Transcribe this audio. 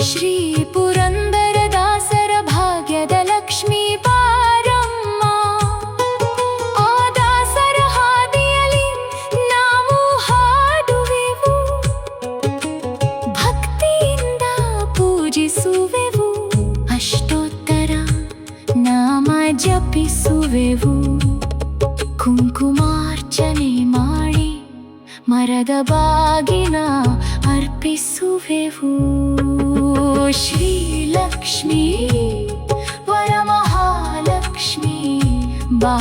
ಶ್ರೀ ಪುರಂದರದಾಸರ ಭಾಗ್ಯದ ಲಕ್ಷ್ಮೀ ಬಾರಮ್ಮ. ಆ ದಾಸರ ಹಾದಿಯಲ್ಲಿ ನಾವು ಹಾಡುವೆವು, ಭಕ್ತಿಯಿಂದ ಪೂಜಿಸುವೆವು, ಅಷ್ಟೋತ್ತರ ನಾಮ ಜಪಿಸುವೆವು, ಕುಂಕುಮಾರ್ಚನೆ ಮಾಡಿ ಮರದ ಬಾಗಿನ ಅರ್ಪಿಸುವೆವು. ಶ್ರೀಲಕ್ಷ್ಮೀ ವರಮಹಾಲಕ್ಷ್ಮೀ ಬಾ